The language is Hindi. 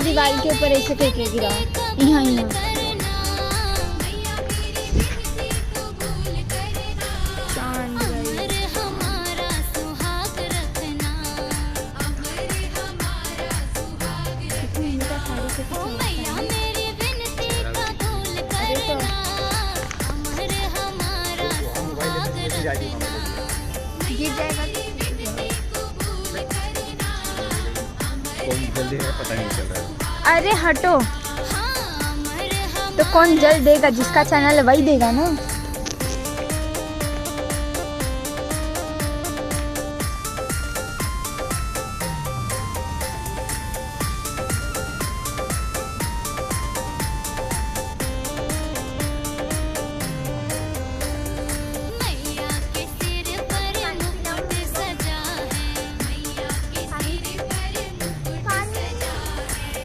दीवार के ऊपर ऐसे करके गिरा, यहाँ यहाँ। गिर जाएगा कौन जल्दी है पता नहीं चल रहा है। अरे हटो, तो कौन जल देगा, जिसका चैनल है वही देगा ना।